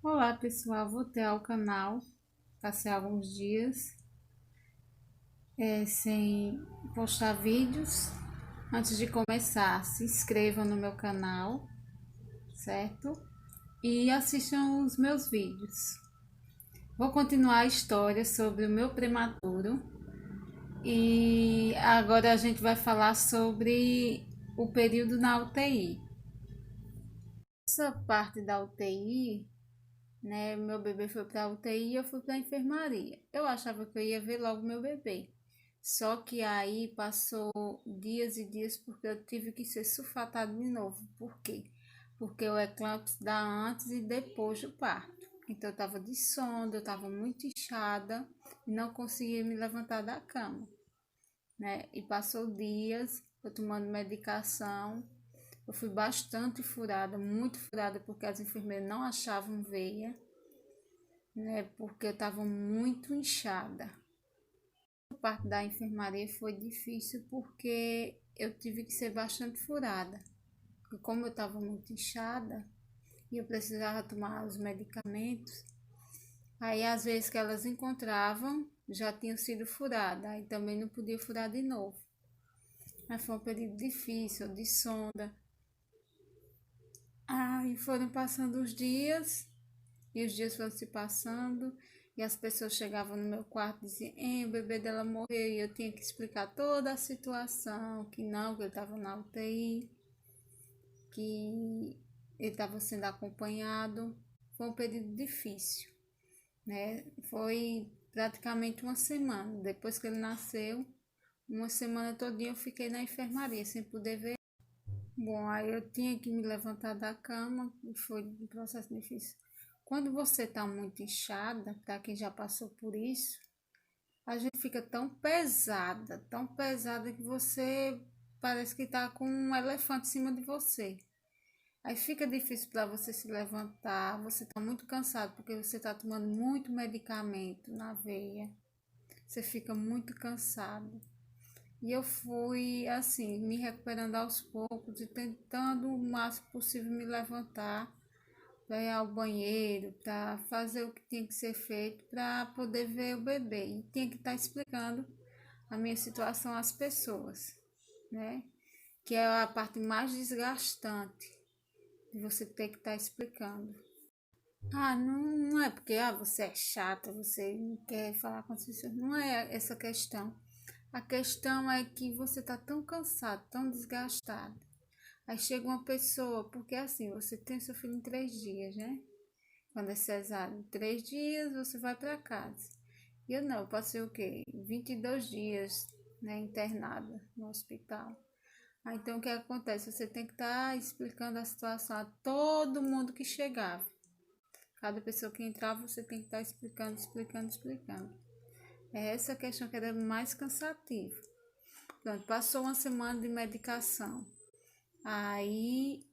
Olá pessoal, voltei ao canal, passei alguns dias sem postar vídeos. Antes de começar, se inscrevam no meu canal, certo? E assistam os meus vídeos. Vou continuar a história sobre o meu prematuro e agora a gente vai falar sobre o período na UTI. Essa parte da UTI, né? Meu bebê foi para a UTI e eu fui para a enfermaria. Eu achava que eu ia ver logo meu bebê. Só que aí passou dias e dias porque eu tive que ser sulfatado de novo. Por quê? Porque o eclâmpsia dá antes e depois do parto. Então eu estava de sonda, eu estava muito inchada e não conseguia me levantar da cama, né? E passou dias eu tomando medicação. Eu fui bastante furada, muito furada, porque as enfermeiras não achavam veia, né? Porque eu estava muito inchada. A parte da enfermaria foi difícil porque eu tive que ser bastante furada. Porque como eu estava muito inchada e eu precisava tomar os medicamentos, aí às vezes que elas encontravam já tinham sido furada, aí também não podia furar de novo. Mas foi um período difícil, de sonda. Aí foram passando os dias. E os dias foram se passando e as pessoas chegavam no meu quarto e diziam: o bebê dela morreu. E eu tinha que explicar toda a situação: que não, que ele estava na UTI, que ele estava sendo acompanhado. Foi um período difícil, né? Foi praticamente uma semana. Depois que ele nasceu, uma semana todinha eu fiquei na enfermaria sem poder ver. Bom, aí eu tinha que me levantar da cama e foi um processo difícil. Quando você está muito inchada, para quem já passou por isso, a gente fica tão pesada que você parece que está com um elefante em cima de você. Aí fica difícil para você se levantar, você está muito cansado porque você está tomando muito medicamento na veia, você fica muito cansado. E eu fui, assim, me recuperando aos poucos e tentando o máximo possível me levantar para ir ao banheiro, para fazer o que tinha que ser feito para poder ver o bebê. E tinha que estar explicando a minha situação às pessoas, né? Que é a parte mais desgastante de você ter que estar explicando. Não é porque você é chata, você não quer falar com as pessoas. Não é essa questão. A questão é que você está tão cansado, tão desgastado. Aí chega uma pessoa, porque assim, você tem seu filho em 3 dias, né? Quando é cesárea, em 3 dias você vai para casa. E eu não, eu passei o quê? 22 dias, né, internada no hospital. Aí, então o que acontece? Você tem que estar explicando a situação a todo mundo que chegava. Cada pessoa que entrava, você tem que estar explicando. É essa questão que era mais cansativa. Pronto, passou uma semana de medicação. Aí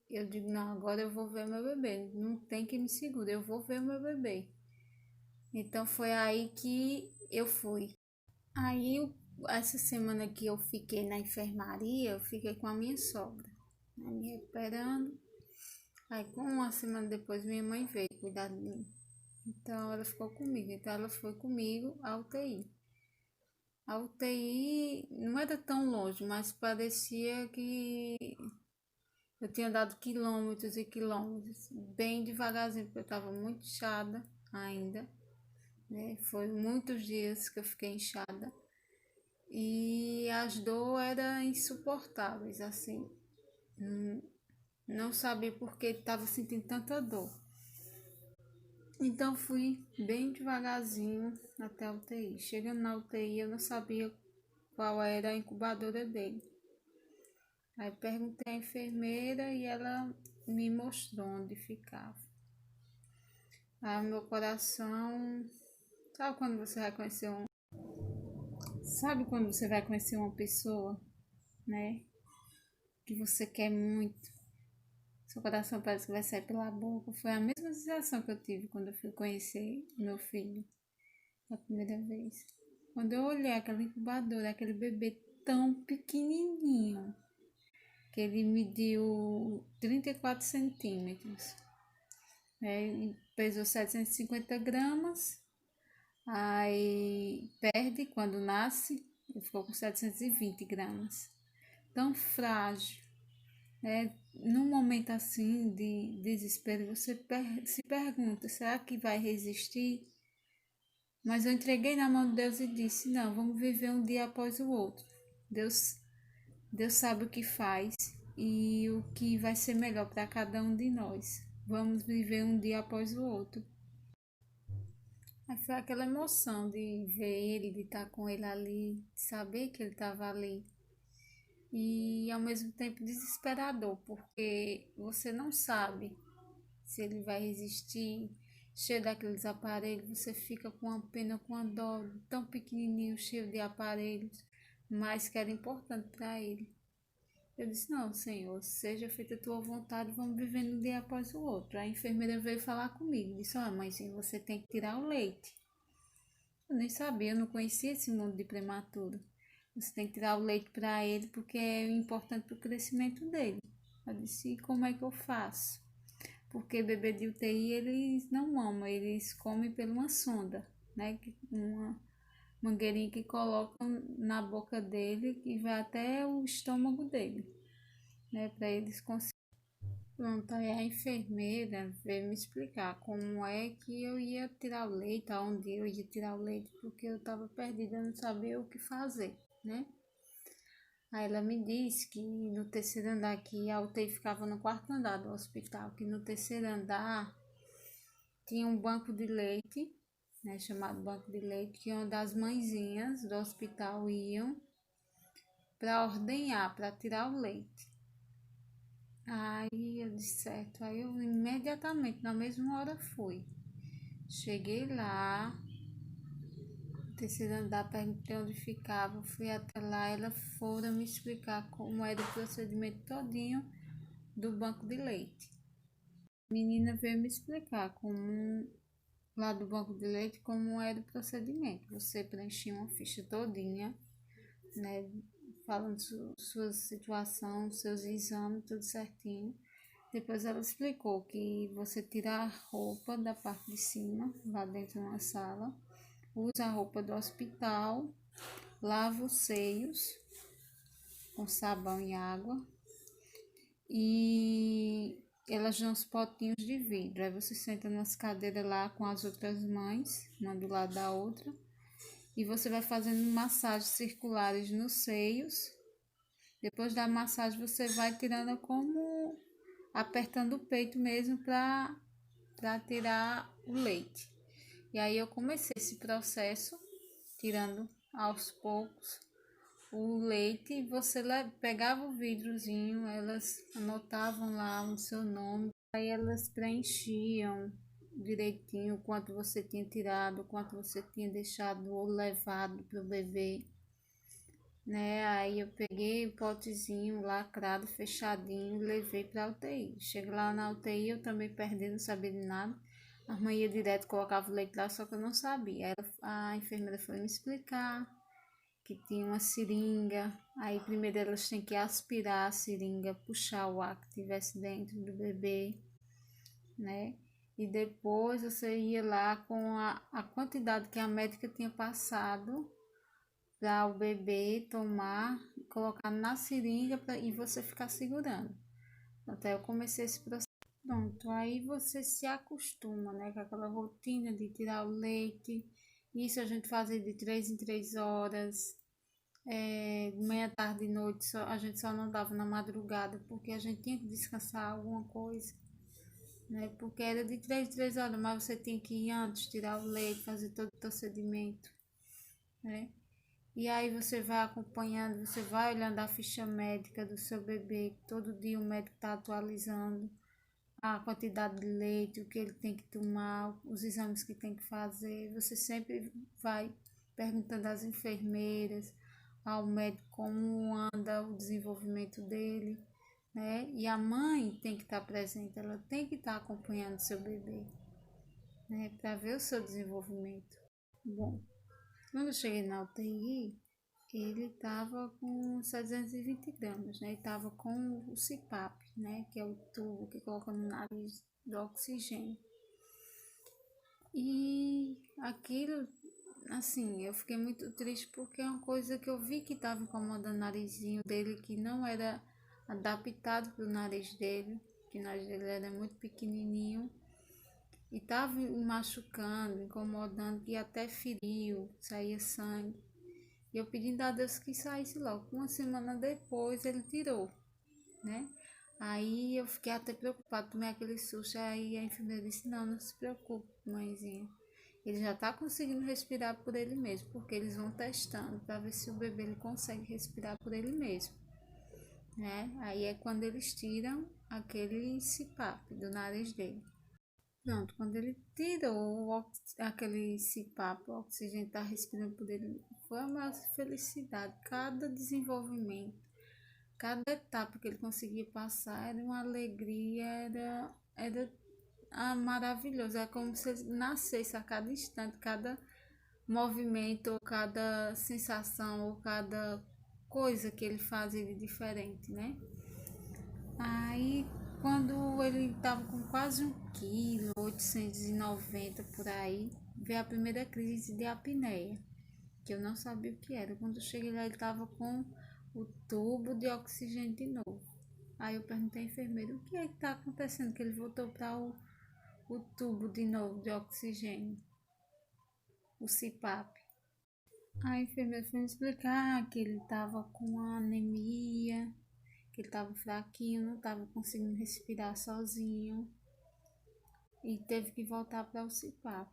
eu digo, não, agora eu vou ver meu bebê. Não tem que me segurar, eu vou ver meu bebê. Então foi aí que eu fui. Essa semana que eu fiquei na enfermaria, eu fiquei com a minha sogra, né, me recuperando. Aí com uma semana depois minha mãe veio cuidar de mim. Então ela ficou comigo. Então ela foi comigo à UTI. A UTI não era tão longe, mas parecia que eu tinha dado quilômetros e quilômetros, bem devagarzinho, porque eu estava muito inchada ainda, né? Foi muitos dias que eu fiquei inchada e as dores eram insuportáveis, assim. Não sabia por que estava sentindo tanta dor. Então fui bem devagarzinho até a UTI. Chegando na UTI, eu não sabia qual era a incubadora dele. Aí perguntei à enfermeira e ela me mostrou onde ficava. Aí meu coração. Sabe quando você vai conhecer um. Sabe quando você vai conhecer uma pessoa, né? Que você quer muito. Seu coração parece que vai sair pela boca. Foi a mesma sensação que eu tive quando eu fui conhecer meu filho a primeira vez. Quando eu olhei aquela incubadora, aquele bebê tão pequenininho, que ele mediu 34 centímetros. né? Pesou 750 gramas, aí perde quando nasce, ele ficou com 720 gramas. Tão frágil, né? Num momento assim de desespero, você se pergunta, será que vai resistir? Mas eu entreguei na mão de Deus e disse, não, vamos viver um dia após o outro. Deus, Deus sabe o que faz e o que vai ser melhor para cada um de nós. Vamos viver um dia após o outro. Aí foi aquela emoção de ver ele, de estar com ele ali, de saber que ele estava ali. E ao mesmo tempo desesperador, porque você não sabe se ele vai resistir. Cheio daqueles aparelhos, você fica com uma pena, com uma dó, tão pequenininho, cheio de aparelhos, mas que era importante para ele. Eu disse, não, Senhor, seja feita a tua vontade, vamos vivendo um dia após o outro. A enfermeira veio falar comigo, disse, ó, mãezinha, você tem que tirar o leite. Eu nem sabia, eu não conhecia esse mundo de prematuro. Você tem que tirar o leite para ele, porque é importante para o crescimento dele. Eu disse, e como é que eu faço? Porque bebê de UTI, eles não mamam, eles comem por uma sonda, né? Uma mangueirinha que colocam na boca dele e vai até o estômago dele, né? Para eles conseguirem. Pronto, aí a enfermeira veio me explicar como é que eu ia tirar o leite, aonde eu ia tirar o leite, porque eu estava perdida, eu não sabia o que fazer, né? Aí ela me disse que no terceiro andar, que a UTI ficava no quarto andar do hospital, que no terceiro andar tinha um banco de leite, né, chamado banco de leite, que onde as mãezinhas do hospital iam para ordenhar, para tirar o leite. Aí eu disse certo, aí eu imediatamente, na mesma hora fui. Cheguei lá, no terceiro andar, perguntei onde ficava, fui até lá, elas foram me explicar como era o procedimento todinho do banco de leite. A menina veio me explicar como lá do banco de leite como era o procedimento. Você preenchia uma ficha todinha, né, falando sua situação, seus exames, tudo certinho. Depois ela explicou que você tira a roupa da parte de cima, lá dentro na sala, usa a roupa do hospital, lava os seios com sabão e água e elas dão uns potinhos de vidro. Aí você senta nas cadeiras lá com as outras mães, uma do lado da outra, e você vai fazendo massagens circulares nos seios. Depois da massagem você vai tirando como apertando o peito mesmo para tirar o leite. E aí eu comecei esse processo tirando aos poucos o leite e você pegava o vidrozinho, elas anotavam lá o seu nome, aí elas preenchiam direitinho o quanto você tinha tirado, o quanto você tinha deixado ou levado para o bebê, né? Aí eu peguei o potezinho lacrado, fechadinho, levei para a UTI. Cheguei lá na UTI, eu também perdi, não sabia de nada. A mãe ia direto, colocava o leite lá, só que eu não sabia. Aí a enfermeira foi me explicar que tinha uma seringa. Aí primeiro elas têm que aspirar a seringa, puxar o ar que tivesse dentro do bebê, né? E depois você ia lá com a quantidade que a médica tinha passado para o bebê tomar, colocar na seringa e você ficar segurando. Até eu comecei esse processo. Pronto, aí você se acostuma, né, com aquela rotina de tirar o leite. Isso a gente fazia de 3 em 3 horas. De manhã, tarde e noite, a gente só não dava na madrugada, porque a gente tinha que descansar alguma coisa, né? Porque era de 3 em 3 horas, mas você tinha que ir antes, tirar o leite, fazer todo o procedimento, né? E aí você vai acompanhando, você vai olhando a ficha médica do seu bebê, todo dia o médico está atualizando a quantidade de leite, o que ele tem que tomar, os exames que tem que fazer. Você sempre vai perguntando às enfermeiras, ao médico como anda o desenvolvimento dele, né? E a mãe tem que estar presente, ela tem que estar acompanhando seu bebê, né? Para ver o seu desenvolvimento. Bom, quando eu cheguei na UTI, ele estava com 720 gramas, né? Ele estava com o CPAP, né? Que é o tubo que coloca no nariz do oxigênio. E aquilo, assim, eu fiquei muito triste porque é uma coisa que eu vi que estava incomodando o narizinho dele, que não era adaptado para o nariz dele, que o nariz dele era muito pequenininho e estava machucando, incomodando, que até feriu, saía sangue. E eu pedindo a Deus que saísse logo. Uma semana depois ele tirou, né? Aí eu fiquei até preocupada, tomei aquele susto. Aí a enfermeira disse: Não, não se preocupe, mãezinha. Ele já tá conseguindo respirar por ele mesmo, porque eles vão testando para ver se o bebê ele consegue respirar por ele mesmo, né? Aí é quando eles tiram aquele CPAP do nariz dele. Pronto, quando ele tirou aquele CPAP, o oxigênio tá respirando por ele, foi a maior felicidade. Cada desenvolvimento, cada etapa que ele conseguia passar era uma alegria, era maravilhoso. É como se ele nascesse a cada instante, cada movimento, ou cada sensação, ou cada coisa que ele fazia de diferente, né? Aí, quando ele estava com quase 1 quilo, 890 por aí, veio a primeira crise de apneia, que eu não sabia o que era. Quando eu cheguei lá, ele estava com o tubo de oxigênio de novo. Aí eu perguntei à enfermeira, o que é que está acontecendo? Que ele voltou para o tubo de novo de oxigênio, o CPAP. A enfermeira foi me explicar que ele estava com anemia, que ele estava fraquinho, não estava conseguindo respirar sozinho e teve que voltar para o CPAP.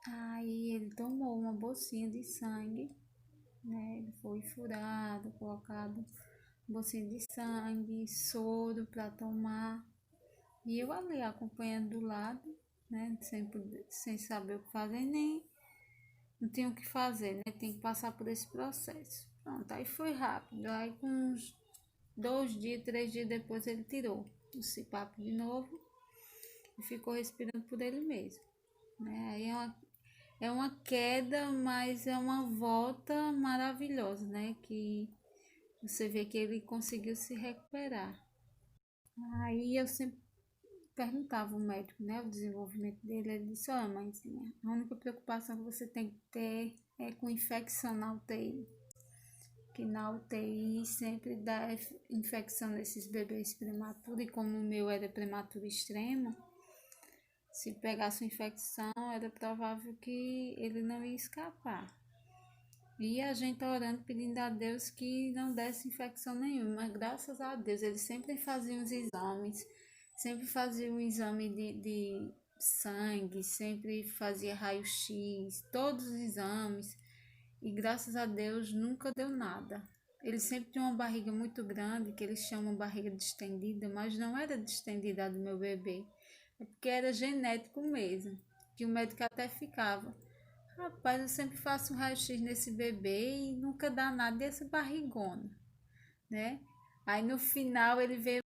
Aí ele tomou uma bolsinha de sangue, né? Ele foi furado, colocado bolsinha de sangue, soro para tomar. E eu ali acompanhando do lado, né? Sem saber o que fazer, nem não tinha o que fazer, né? Tem que passar por esse processo. Pronto, aí foi rápido. Aí com uns 2 dias, 3 dias depois ele tirou o CPAP de novo e ficou respirando por ele mesmo, né? Aí é uma queda, mas é uma volta maravilhosa, né? Que você vê que ele conseguiu se recuperar. Aí eu sempre perguntava ao médico, né, o desenvolvimento dele. Ele disse: Olha, mãezinha, a única preocupação que você tem que ter é com infecção na UTI. Que na UTI sempre dá infecção nesses bebês prematuros, e como o meu era prematuro extremo, se pegasse uma infecção, era provável que ele não ia escapar. E a gente orando, pedindo a Deus que não desse infecção nenhuma. Mas graças a Deus, eles sempre faziam os exames, sempre faziam um exame de sangue, sempre fazia raio-x, todos os exames. E graças a Deus nunca deu nada. Ele sempre tinha uma barriga muito grande, que eles chamam barriga distendida, mas não era distendida a do meu bebê. É porque era genético mesmo, que o médico até ficava: Rapaz, eu sempre faço um raio-x nesse bebê e nunca dá nada dessa barrigona, né? Aí no final ele veio